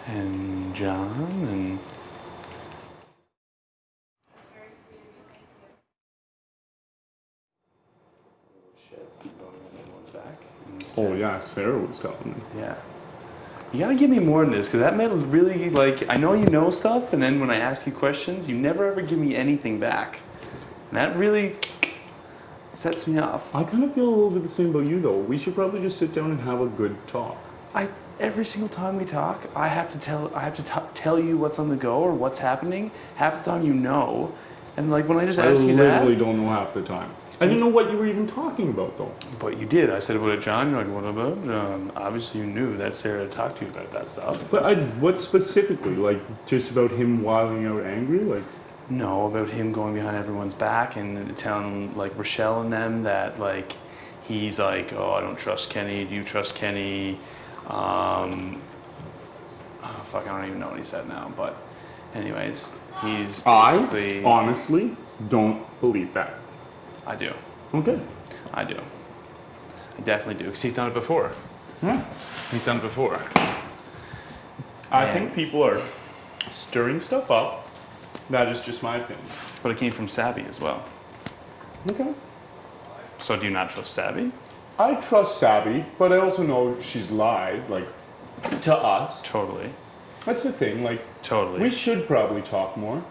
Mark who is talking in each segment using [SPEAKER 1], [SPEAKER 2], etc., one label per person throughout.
[SPEAKER 1] and John and...
[SPEAKER 2] Oh yeah, Sarah was telling me.
[SPEAKER 1] Yeah. You gotta give me more than this, because that meant really, like, I know you know stuff, and then when I ask you questions, you never ever give me anything back. And that really sets me off.
[SPEAKER 2] I kind of feel a little bit the same about you, though. We should probably just sit down and have a good talk.
[SPEAKER 1] Every single time we talk, I have to tell you what's on the go or what's happening. Half the time you know, and like when I just ask you that,
[SPEAKER 2] I literally don't know half the time. I didn't know what you were even talking about, though.
[SPEAKER 1] But you did. I said about John. You're like, what about John? Obviously, you knew that Sarah talked to you about that stuff.
[SPEAKER 2] But what specifically? Like, just about him wiling out angry? Like,
[SPEAKER 1] no, about him going behind everyone's back and telling like Rochelle and them that like he's like, oh, I don't trust Kenny. Do you trust Kenny? Oh, fuck, I don't even know what he said now. But, anyways, he's basically.
[SPEAKER 2] I honestly don't believe that.
[SPEAKER 1] I do.
[SPEAKER 2] Okay.
[SPEAKER 1] I do. I definitely do, because he's done it before.
[SPEAKER 2] Yeah.
[SPEAKER 1] He's done it before.
[SPEAKER 2] I think people are stirring stuff up. That is just my opinion.
[SPEAKER 1] But it came from Sabby as well.
[SPEAKER 2] Okay.
[SPEAKER 1] So do you not trust Sabby?
[SPEAKER 2] I trust Sabby, but I also know she's lied, like, to us.
[SPEAKER 1] Totally.
[SPEAKER 2] That's the thing, like...
[SPEAKER 1] Totally.
[SPEAKER 2] We should probably talk more.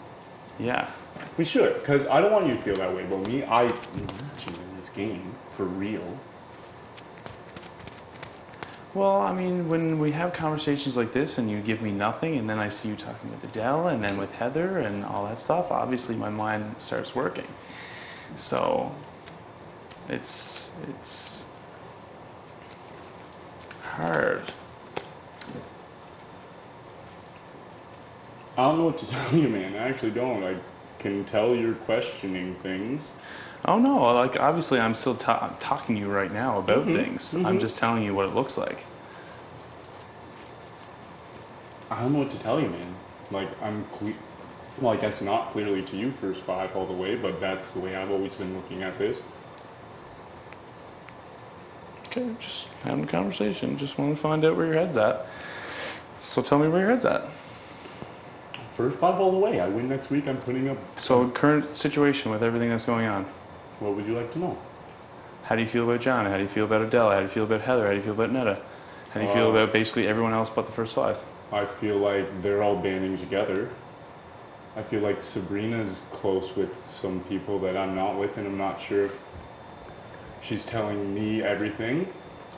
[SPEAKER 1] Yeah.
[SPEAKER 2] We should, because I don't want you to feel that way about me. I want you in this game, for real.
[SPEAKER 1] Well, I mean, when we have conversations like this and you give me nothing, and then I see you talking with Adele and then with Heather and all that stuff, obviously my mind starts working. So, it's hard.
[SPEAKER 2] I don't know what to tell you, man. I actually don't. I can tell you're questioning things.
[SPEAKER 1] Oh no, like obviously I'm still I'm talking to you right now about things. I'm just telling you what it looks like.
[SPEAKER 2] I don't know what to tell you, man. Like, well, I guess not clearly to you, first five all the way, but that's the way I've always been looking at this.
[SPEAKER 1] Okay, just having a conversation. Just want to find out where your head's at. So tell me where your head's at.
[SPEAKER 2] First five all the way. I win next week. I'm putting up...
[SPEAKER 1] So current situation with everything that's going on.
[SPEAKER 2] What would you like to know?
[SPEAKER 1] How do you feel about John? How do you feel about Adele? How do you feel about Heather? How do you feel about Netta? How do you feel about basically everyone else but the first five?
[SPEAKER 2] I feel like they're all banding together. I feel like Sabrina's close with some people that I'm not with, and I'm not sure if she's telling me everything.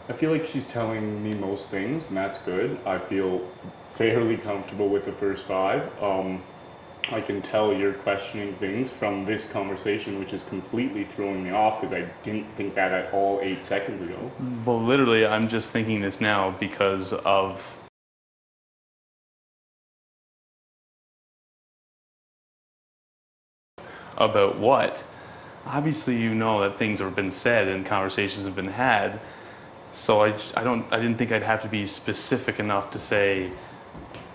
[SPEAKER 2] I feel like she's telling me most things, and that's good. I feel fairly comfortable with the first five. I can tell you're questioning things from this conversation, which is completely throwing me off because I didn't think that at all 8 seconds ago.
[SPEAKER 1] Well, literally, I'm just thinking this now because of... About what? Obviously, you know that things have been said and conversations have been had. So I didn't think I'd have to be specific enough to say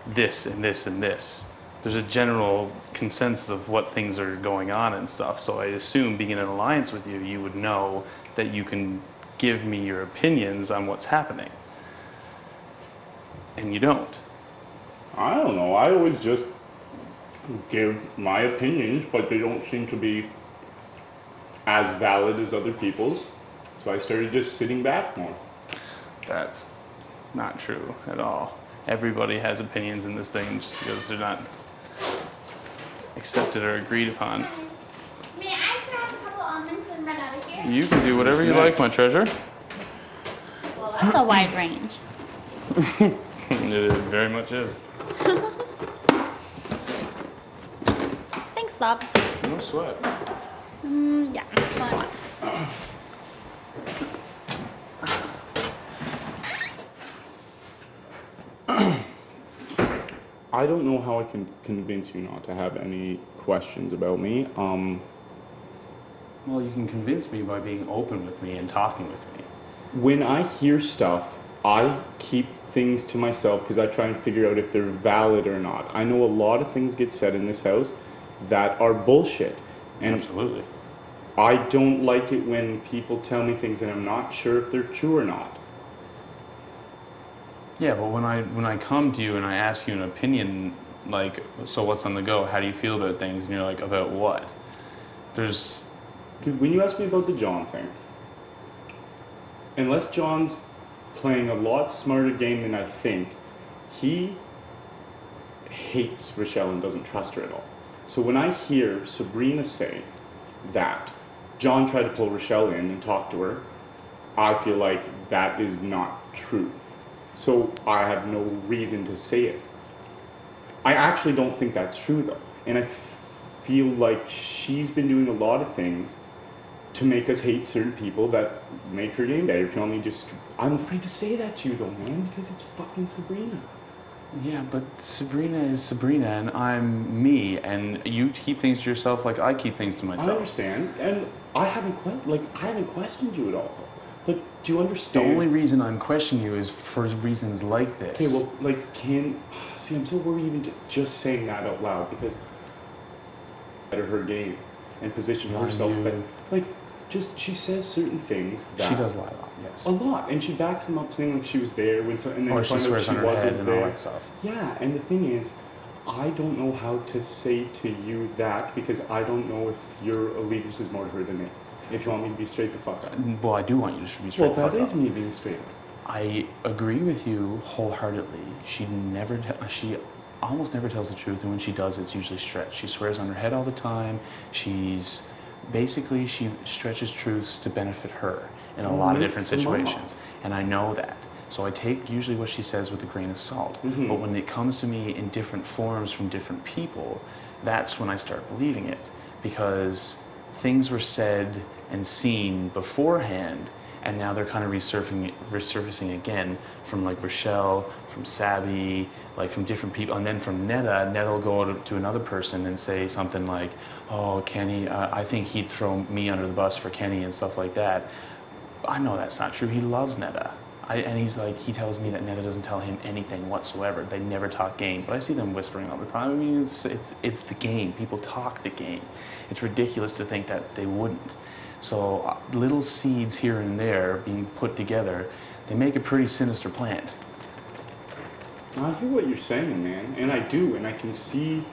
[SPEAKER 1] this and this and this. There's a general consensus of what things are going on and stuff. So I assume being in an alliance with you, you would know that you can give me your opinions on what's happening. And you don't.
[SPEAKER 2] I don't know. I always just give my opinions, but they don't seem to be as valid as other people's. So I started just sitting back more.
[SPEAKER 1] That's not true at all. Everybody has opinions in this thing just because they're not accepted or agreed upon.
[SPEAKER 3] May I grab a couple almonds and run out of here?
[SPEAKER 1] You can do whatever you like, my treasure.
[SPEAKER 3] Well, that's a wide range.
[SPEAKER 1] It very much is.
[SPEAKER 3] Thanks, Lobs.
[SPEAKER 1] No sweat.
[SPEAKER 3] Yeah, that's all I want.
[SPEAKER 2] I don't know how I can convince you not to have any questions about me.
[SPEAKER 1] Well, you can convince me by being open with me and talking with me.
[SPEAKER 2] When I hear stuff, I keep things to myself because I try and figure out if they're valid or not. I know a lot of things get said in this house that are bullshit. And
[SPEAKER 1] absolutely.
[SPEAKER 2] I don't like it when people tell me things and I'm not sure if they're true or not.
[SPEAKER 1] Yeah, but when I come to you and I ask you an opinion, like, so what's on the go? How do you feel about things? And you're like, about what? There's...
[SPEAKER 2] When you asked me about the John thing, unless John's playing a lot smarter game than I think, he hates Rochelle and doesn't trust her at all. So when I hear Sabrina say that John tried to pull Rochelle in and talk to her, I feel like that is not true. So I have no reason to say it. I actually don't think that's true, though. And I feel like she's been doing a lot of things to make us hate certain people that make her game better. I'm afraid to say that to you, though, man, because it's fucking Sabrina.
[SPEAKER 1] Yeah, but Sabrina is Sabrina, and I'm me, and you keep things to yourself like I keep things to myself.
[SPEAKER 2] I understand, and I haven't questioned you at all. Like, do you understand?
[SPEAKER 1] The only reason I'm questioning you is for reasons like this.
[SPEAKER 2] Okay, well, I'm so worried even just saying that out loud, because better her game and position herself. But she says certain things that
[SPEAKER 1] she does lie a lot, yes.
[SPEAKER 2] A lot, and she backs them up saying like she was there and then
[SPEAKER 1] or she swears on her head and all that stuff.
[SPEAKER 2] Yeah, and the thing is, I don't know how to say to you that, because I don't know if your allegiance is more to her than me. If you want me to be straight the fuck up.
[SPEAKER 1] Well, I do want you to be straight the fuck up.
[SPEAKER 2] Well, that is me being straight up.
[SPEAKER 1] I agree with you wholeheartedly. She almost never tells the truth, and when she does, it's usually stretched. She swears on her head all the time. She stretches truths to benefit her in a lot of different situations. And I know that. So I take usually what she says with a grain of salt. Mm-hmm. But when it comes to me in different forms from different people, that's when I start believing it. Because things were said and seen beforehand, and now they're kind of resurfacing again from like Rochelle, from Sabby, like from different people, and then from Netta. Netta will go to another person and say something like, "Oh, Kenny, I think he'd throw me under the bus for Kenny," and stuff like that. I know that's not true. He loves Netta. And he tells me that Netta doesn't tell him anything whatsoever. They never talk game. But I see them whispering all the time. I mean, it's the game. People talk the game. It's ridiculous to think that they wouldn't. So little seeds here and there being put together, they make a pretty sinister plant.
[SPEAKER 2] I hear what you're saying, man. And I do. And I can see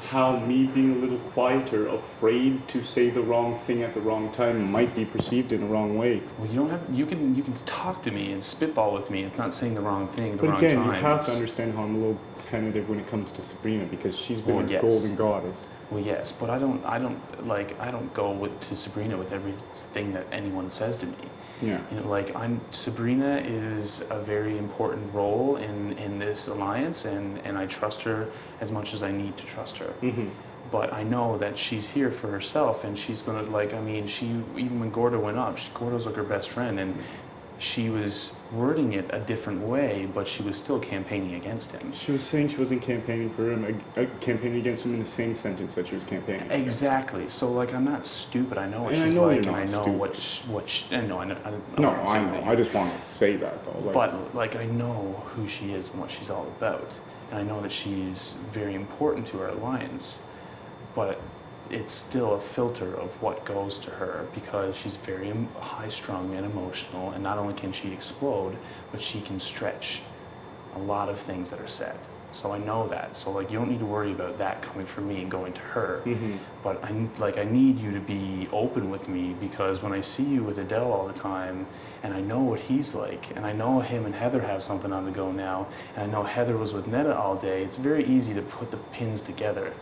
[SPEAKER 2] how me being a little quieter, afraid to say the wrong thing at the wrong time, might be perceived in the wrong way.
[SPEAKER 1] Well, you can talk to me and spitball with me. It's not saying the wrong thing at the wrong time.
[SPEAKER 2] But again, you have to understand how I'm a little tentative when it comes to Sabrina, because she's been a golden goddess.
[SPEAKER 1] Well, yes, but I don't go to Sabrina with everything that anyone says to me.
[SPEAKER 2] Yeah.
[SPEAKER 1] Sabrina is a very important role in this alliance, and I trust her as much as I need to trust her. Mm-hmm. But I know that she's here for herself, and she's gonna even when Gordo went up, Gordo's like her best friend, and she was wording it a different way, but she was still campaigning against him.
[SPEAKER 2] She was saying she wasn't campaigning for him, campaigning against him in the same sentence that she was campaigning.
[SPEAKER 1] Exactly. So, I'm not stupid. I know what she's like, and I know
[SPEAKER 2] I know. I just want to say that, though.
[SPEAKER 1] But, I know who she is and what she's all about. And I know that she's very important to our alliance. But it's still a filter of what goes to her, because she's very high-strung and emotional, and not only can she explode, but she can stretch a lot of things that are said. So I know that. So you don't need to worry about that coming from me and going to her. Mm-hmm. But I need you to be open with me, because when I see you with Adele all the time, and I know what he's like, and I know him and Heather have something on the go now, and I know Heather was with Netta all day, it's very easy to put the pins together.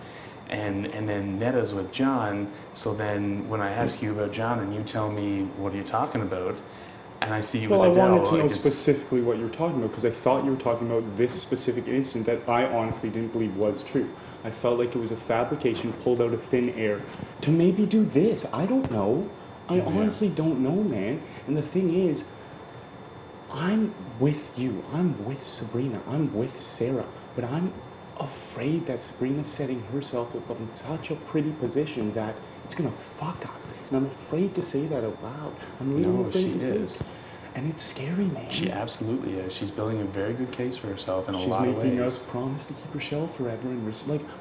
[SPEAKER 1] And then Netta's with John, so then when I ask you about John and you tell me, what are you talking about? And I see you with Adele.
[SPEAKER 2] I wanted to know specifically what you were talking about, because I thought you were talking about this specific incident that I honestly didn't believe was true. I felt like it was a fabrication pulled out of thin air to maybe do this. I don't know. I honestly don't know, man. And the thing is, I'm with you. I'm with Sabrina. I'm with Sarah. But I'm afraid that Sabrina's setting herself up in such a pretty position that it's going to fuck us. And I'm afraid to say that out loud. I'm really afraid to say it. And it's scary, man.
[SPEAKER 1] She absolutely is. She's building a very good case for herself in a lot of ways.
[SPEAKER 2] She's making us promise to keep Rochelle forever. And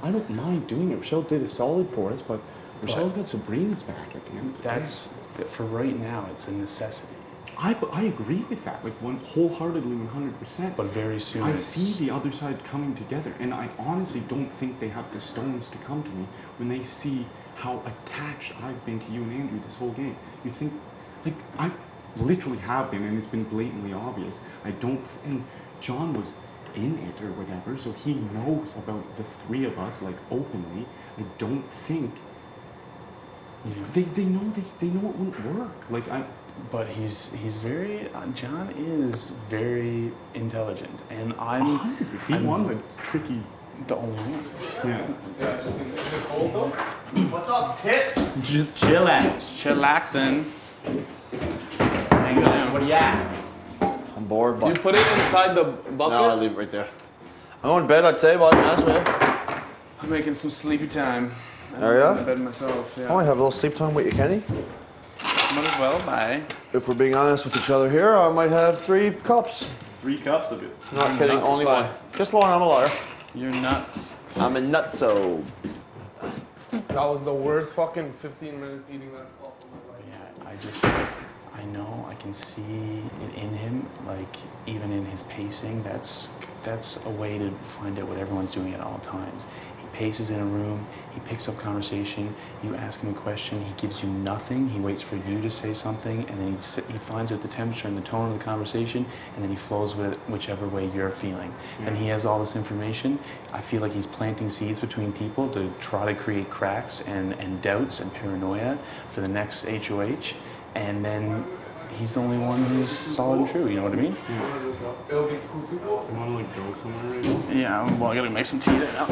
[SPEAKER 2] I don't mind doing it. Rochelle did a solid for us, but Rochelle's got Sabrina's back at the end of the day.
[SPEAKER 1] For right now, it's a necessity.
[SPEAKER 2] I agree with that, like wholeheartedly, 100%.
[SPEAKER 1] But very soon
[SPEAKER 2] I see the other side coming together, and I honestly don't think they have the stones to come to me when they see how attached I've been to you and Andrew this whole game. You think, like, I literally have been, and it's been blatantly obvious. I don't, and John was in it or whatever, so he knows about the three of us, like, openly. I don't think they know it wouldn't work. Like,
[SPEAKER 1] But he's very John is very intelligent, and I'm
[SPEAKER 2] one of the tricky.
[SPEAKER 1] the only one.
[SPEAKER 2] Yeah.
[SPEAKER 4] What's up, tits?
[SPEAKER 1] Just chillaxing. Hang on.
[SPEAKER 4] What are you at? I'm bored,
[SPEAKER 5] Do
[SPEAKER 4] but...
[SPEAKER 5] you put it inside the bucket?
[SPEAKER 4] No, I'll leave it right there. I'm going to bed, I'd say, but that's way.
[SPEAKER 1] I'm making some sleepy time.
[SPEAKER 4] Are ya?
[SPEAKER 1] I'm in bed myself. Yeah.
[SPEAKER 4] I might have a little sleep time with you, Kenny.
[SPEAKER 1] Might as well. Bye.
[SPEAKER 4] If we're being honest with each other here, I might have 3 cups.
[SPEAKER 2] 3 cups of it.
[SPEAKER 4] Not
[SPEAKER 1] I'm
[SPEAKER 4] kidding,
[SPEAKER 1] nuts,
[SPEAKER 4] only
[SPEAKER 1] bud.
[SPEAKER 4] one. Just one, I'm a liar.
[SPEAKER 1] You're nuts.
[SPEAKER 4] I'm a nutso.
[SPEAKER 5] That was the worst fucking 15 minutes eating that stuff in my life.
[SPEAKER 1] Yeah, I know, I can see it in him, like, even in his pacing, that's a way to find out what everyone's doing at all times. He paces in a room, he picks up conversation, you ask him a question, he gives you nothing, he waits for you to say something, and then he finds out the temperature and the tone of the conversation, and then he flows with it whichever way you're feeling. And he has all this information. I feel like he's planting seeds between people to try to create cracks and doubts and paranoia for the next HOH. And then he's the only one who's solid and true, you know what I mean?
[SPEAKER 5] It'll be cool people.
[SPEAKER 2] You want to, like, go somewhere right now?
[SPEAKER 1] Yeah, well, I gotta make some tea there now.